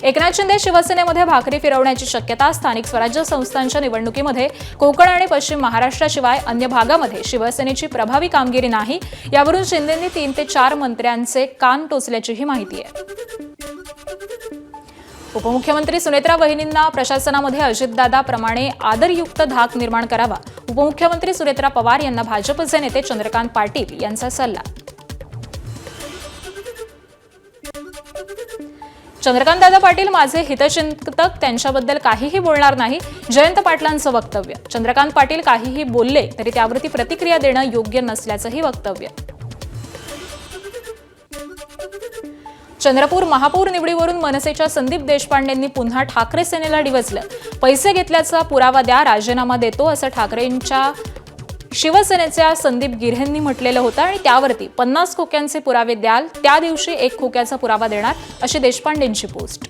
एकनाथ शिंदे शिवसेनेमध्ये भाकरी फिरवण्याची शक्यता. स्थानिक स्वराज्य संस्थांच्या निवडणुकीमध्ये कोकण आणि पश्चिम महाराष्ट्राशिवाय अन्य भागामध्ये शिवसेनेची प्रभावी कामगिरी नाही. यावरून शिंदेंनी 3 ते 4 मंत्र्यांचे कान टोचल्याचीही माहिती आहे. उपमुख्यमंत्री सुनेत्रा वहिनींना प्रशासनामध्ये अजितदादाप्रमाणे आदरयुक्त धाक निर्माण करावा. उपमुख्यमंत्री सुनेत्रा पवार यांना भाजपचे नेते चंद्रकांत पाटील यांचा सल्ला. चंद्रकांतदादा पाटील माझे हितचिंतक, त्यांच्याबद्दल काहीही बोलणार नाही. जयंत पाटलांचं वक्तव्य. चंद्रकांत पाटील काहीही बोलले तरी त्यावरती प्रतिक्रिया देणं योग्य नसल्याचंही वक्तव्य. चंद्रपूर महापौर निवडीवरून मनसेच्या संदीप देशपांडेंनी पुन्हा ठाकरे सेनेला डिवचलं. पैसे घेतल्याचा पुरावा द्या, राजीनामा देतो असं ठाकरेंच्या शिवसेनेच्या संदीप गिऱ्हेंनी म्हटलेलं होतं आणि त्यावरती 50 खोक्यांचे पुरावे द्याल, त्या दिवशी 1 खोक्याचा पुरावा देणार, अशी देशपांडेंची पोस्ट.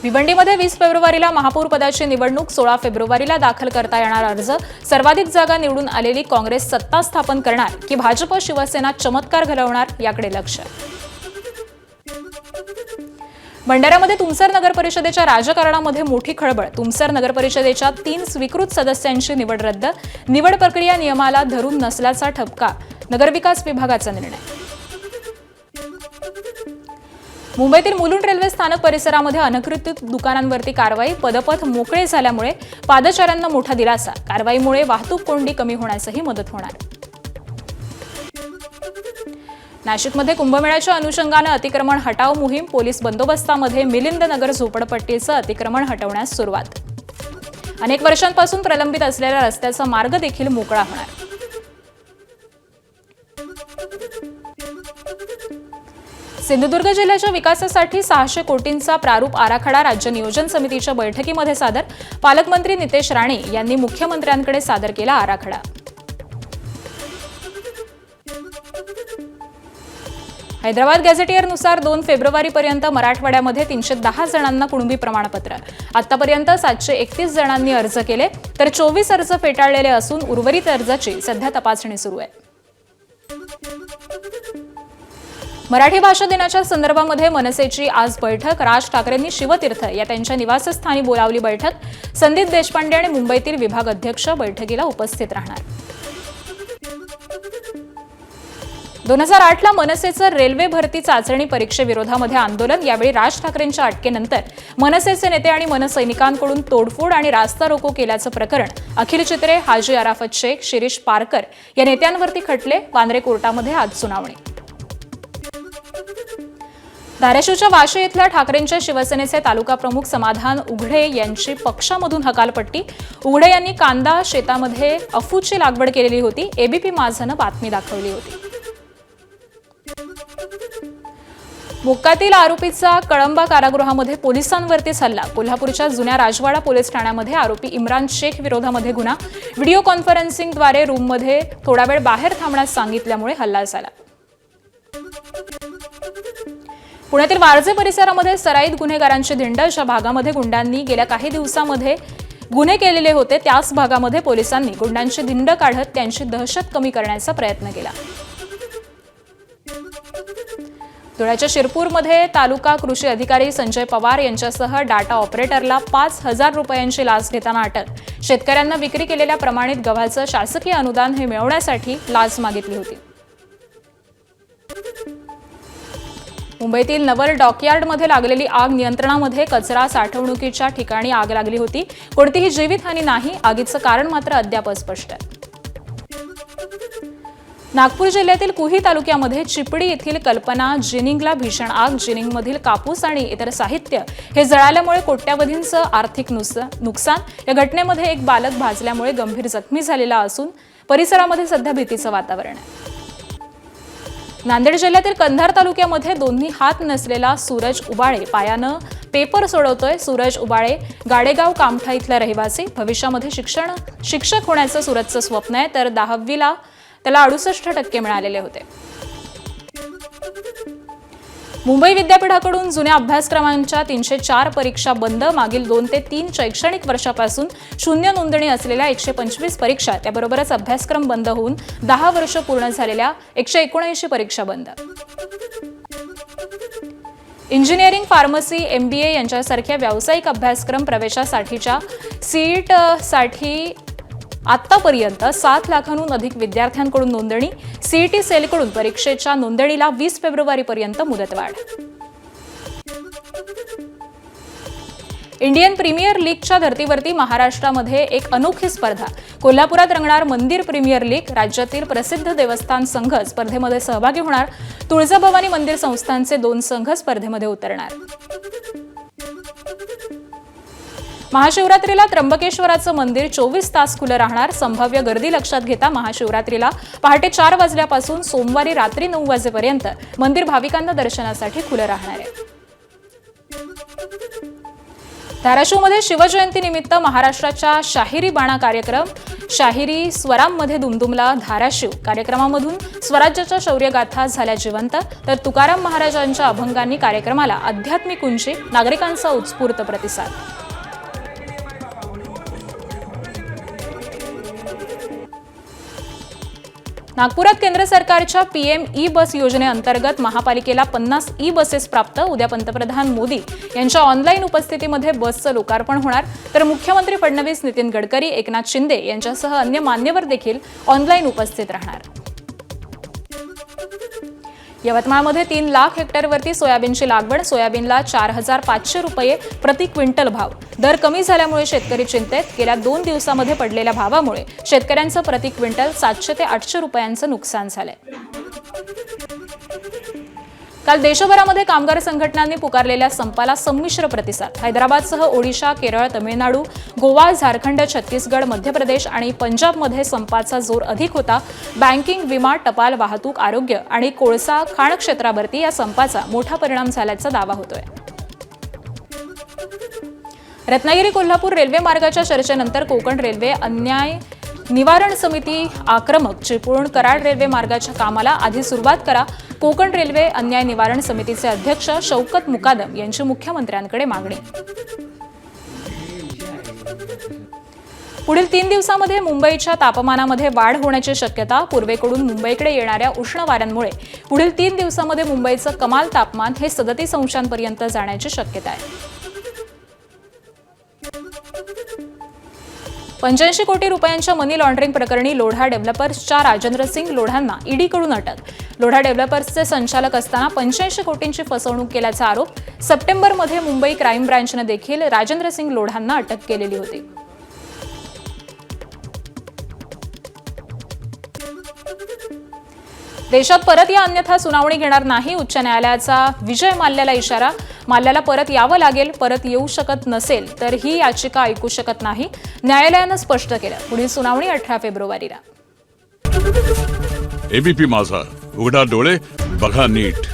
भिवंडीमध्ये 20 फेब्रुवारीला महापौर पदाची निवडणूक, 16 फेब्रुवारीला दाखल करता येणार अर्ज. सर्वाधिक जागा निवडून आलेली काँग्रेस सत्ता स्थापन करणार की भाजप शिवसेना चमत्कार घडवणार, याकडे लक्ष. भंडाऱ्यामध्ये तुमसर नगर परिषदेच्या राजकारणामध्ये मोठी खळबळ. तुमसर नगर परिषदेच्या 3 स्वीकृत सदस्यांची निवड रद्द. निवड प्रक्रिया नियमाला धरून नसल्याचा ठपका. नगरविकास विभागाचा निर्णय. मुंबईतील मुलुंड रेल्वे स्थानक परिसरामध्ये अनधिकृत दुकानांवरती कारवाई. पदपथ मोकळे झाल्यामुळे पादचाऱ्यांना मोठा दिलासा. कारवाईमुळे वाहतूक कोंडी कमी होण्यासही मदत होणार. नाशिकमध्ये कुंभमेळ्याच्या अनुषंगानं अतिक्रमण हटाव मोहीम. पोलीस बंदोबस्तामध्ये मिलिंद नगर झोपडपट्टीचं अतिक्रमण हटवण्यास सुरुवात. अनेक वर्षांपासून प्रलंबित असलेल्या रस्त्याचा मार्ग देखील मोकळा होणार. सिंधुदुर्ग जिल्ह्याच्या विकासासाठी 600 कोटींचा प्रारूप आराखडा राज्य नियोजन समितीच्या बैठकीमध्ये सादर. पालकमंत्री नितेश राणे यांनी मुख्यमंत्र्यांकडे सादर केला आराखडा. हैदराबाद गॅझेटियरनुसार 2 फेब्रुवारीपर्यंत मराठवाड्यामध्ये 310 जणांना कुणबी प्रमाणपत्र. आतापर्यंत 731 जणांनी अर्ज केले, तर 24 अर्ज फेटाळलेले असून उर्वरित अर्जाची सध्या तपासणी सुरू आहे. मराठी भाषा दिनाच्या संदर्भामध्ये मनसेची आज बैठक. राज ठाकरेंनी शिवतीर्थ या त्यांच्या निवासस्थानी बोलावली बैठक. संदीप देशपांडे आणि मुंबईतील विभाग अध्यक्ष बैठकीला उपस्थित राहणार. 2008ला मनसेचं रेल्वे भरती चाचणी परीक्षेविरोधामध्ये आंदोलन. यावेळी राज ठाकरेंच्या अटकेनंतर मनसेचे नेते आणि मनसैनिकांकडून तोडफोड आणि रास्ता रोको केल्याचं प्रकरण. अखिल चित्रे, हाजी अराफत शेख, शिरीष पारकर या नेत्यांवरती खटले. वांद्रे कोर्टामध्ये आज सुनावणी. धाराशिवच्या वाशी इथल्या ठाकरेंच्या शिवसेनेचे तालुका प्रमुख समाधान उघडे यांची पक्षामधून हकालपट्टी. उघडे यांनी कांदा शेतामध्ये अफूची लागवड केलेली होती. एबीपी माझानं बातमी दाखवली होती. मोक्कातील आरोपीचा कळंबा कारागृहामध्ये पोलिसांवरतीच हल्ला. कोल्हापूरच्या जुन्या राजवाडा पोलीस ठाण्यामध्ये आरोपी इम्रान शेख विरोधामध्ये गुन्हा. व्हिडिओ कॉन्फरन्सिंगद्वारे रूममध्ये थोडा वेळ बाहेर थांबण्यास सांगितल्यामुळे हल्ला झाला. पुण्यातील वारजे परिसरामध्ये सराईत गुन्हेगारांची धिंड. ज्या भागामध्ये गुंडांनी गेल्या काही दिवसांमध्ये गुन्हे केलेले होते त्याच भागामध्ये पोलिसांनी गुंडांची धिंड काढत त्यांची दहशत कमी करण्याचा प्रयत्न केला. धुळ्याच्या शिरपूरमध्ये तालुका कृषी अधिकारी संजय पवार यांच्यासह डाटा ऑपरेटरला 5,000 रुपयांची लाच घेताना अटक. शेतकऱ्यांना विक्री केलेल्या प्रमाणित गव्हाचं शासकीय अनुदान हे मिळवण्यासाठी लाच मागितली होती. मुंबईतील नवल डॉकयार्डमध्ये लागलेली आग नियंत्रणामध्ये. कचरा साठवणुकीच्या ठिकाणी आग लागली होती. कोणतीही जीवितहानी नाही. आगीचं कारण मात्र अद्याप अस्पष्ट आहे. नागपूर जिल्ह्यातील कुही तालुक्यामध्ये चिपडी येथील कल्पना जिनिंगला भीषण आग. जिनिंगमधील कापूस आणि इतर साहित्य हे जळाल्यामुळे कोट्यावधींचं आर्थिक नुकसान. या घटनेमध्ये एक बालक भाजल्यामुळे गंभीर जखमी झालेला असून परिसरामध्ये सध्या भीतीचं वातावरण आहे. नांदेड जिल्ह्यातील कंधार तालुक्यामध्ये दोन्ही हात नसलेला सूरज उबाळे पायानं पेपर सोडवतोय. सूरज उबाळे गाडेगाव कामठा इथला रहिवासी. भविष्यामध्ये शिक्षक होण्याचं सूरजचं स्वप्न आहे, तर 10वीला त्याला 68% मिळालेले होते. मुंबई विद्यापीठाकडून जुन्या अभ्यासक्रमांच्या 304 परीक्षा बंद. मागील 2 ते 3 शैक्षणिक वर्षापासून शून्य नोंदणी असलेल्या 125 परीक्षा, त्याबरोबरच अभ्यासक्रम बंद होऊन 10 वर्ष पूर्ण झालेल्या 179 परीक्षा बंद. इंजिनिअरिंग, फार्मसी, MBA यांच्यासारख्या व्यावसायिक अभ्यासक्रम प्रवेशासाठीच्या सीईटीसाठी आतापर्यंत 7 लाखांहून अधिक विद्यार्थ्यांकडून नोंदणी. सीईटी सेलकडून परीक्षेच्या नोंदणीला 20 फेब्रुवारीपर्यंत मुदतवाढ. इंडियन प्रीमियर लीगच्या धर्तीवरती महाराष्ट्रामध्ये एक अनोखी स्पर्धा. कोल्हापुरात रंगणार मंदिर प्रीमियर लीग. राज्यातील प्रसिद्ध देवस्थान संघ स्पर्धेमध्ये सहभागी होणार. तुळजाभवानी मंदिर संस्थानचे 2 संघ स्पर्धेमध्ये उतरणार. महाशिवरात्रीला त्र्यंबकेश्वराचं मंदिर 24 तास खुलं राहणार. संभाव्य गर्दी लक्षात घेता महाशिवरात्रीला पहाटे 4 वाजल्यापासून सोमवारी रात्री 9 वाजेपर्यंत मंदिर भाविकांना दर्शनासाठी खुलं राहणार आहे. धाराशिवमध्ये शिवजयंतीनिमित्त महाराष्ट्राच्या शाहिरी बाणा कार्यक्रम. शाहिरी स्वरांमध्ये दुमदुमला धाराशिव. कार्यक्रमामधून स्वराज्याच्या शौर्यगाथा झाल्या जिवंत. तर तुकाराम महाराजांच्या अभंगांनी कार्यक्रमाला आध्यात्मिक उंची. नागरिकांचा उत्स्फूर्त प्रतिसाद. नागपुरात केंद्र सरकारच्या PM ई-बस योजनेअंतर्गत महापालिकेला 50 ई-बसेस प्राप्त. उद्या पंतप्रधान मोदी यांच्या ऑनलाईन उपस्थितीमध्ये बसचं लोकार्पण होणार. तर मुख्यमंत्री फडणवीस, नितीन गडकरी, एकनाथ शिंदे यांच्यासह अन्य मान्यवर देखील ऑनलाईन उपस्थित राहणार. यवतमाळमध्ये 3 लाख हेक्टरवरती सोयाबीनची लागवड. सोयाबीनला 4,500 रुपये प्रति क्विंटल भाव. दर कमी झाल्यामुळे शेतकरी चिंतेत. गेल्या 2 दिवसामध्ये पडलेल्या भावामुळे शेतकऱ्यांचं प्रति क्विंटल 700 ते 800 रुपयांचं नुकसान झालंय. काल देशभरामध्ये कामगार संघटनांनी पुकारलेल्या संपाला संमिश्र प्रतिसाद. हैदराबादसह ओडिशा, केरळ, तमिळनाडू, गोवा, झारखंड, छत्तीसगड, मध्य प्रदेश आणि पंजाबमध्ये संपाचा जोर अधिक होता. बँकिंग, विमा, टपाल, वाहतूक, आरोग्य आणि कोळसा खाण क्षेत्रावरती या संपाचा मोठा परिणाम झाल्याचा दावा होतोय. रत्नागिरी कोल्हापूर रेल्वे मार्गाच्या चर्चेनंतर कोकण रेल्वे अन्याय निवारण समिती आक्रमक. चिपळूण कराड रेल्वे मार्गाच्या कामाला आधी सुरुवात करा. कोकण रेल्वे अन्याय निवारण समितीचे अध्यक्ष शौकत मुकादम यांची मुख्यमंत्र्यांकडे मागणी. पुढील 3 दिवसांमध्ये मुंबईच्या तापमानामध्ये वाढ होण्याची शक्यता. पूर्वेकडून मुंबईकडे येणाऱ्या उष्ण वाऱ्यांमुळे पुढील 3 दिवसांमध्ये मुंबईचं कमाल तापमान हे 37 अंशांपर्यंत जाण्याची शक्यता आहे. 85 कोटी रुपयांच्या मनी लॉन्ड्रिंग प्रकरणी लोढा डेव्हलपर्सच्या राजेंद्र सिंग लोढांना ईडीकडून अटक. लोढा डेव्हलपर्सचे संचालक असताना 85 कोटींची फसवणूक केल्याचा आरोप. सप्टेंबरमध्ये मुंबई क्राईम ब्रांचने देखील राजेंद्र सिंग लोढांना अटक केलेली होती. देशात परत या अन्यथा सुनावणी घेणार नाही. उच्च न्यायालयाचा विजय माल्याला इशारा. माल्याला परत यावं लागेल. परत येऊ शकत नसेल तर ही याचिका ऐकू शकत नाही. न्यायालयानं स्पष्ट केलं. पुढील सुनावणी 18 फेब्रुवारीला. ABP माझा, उघडा डोळे बघा नीट.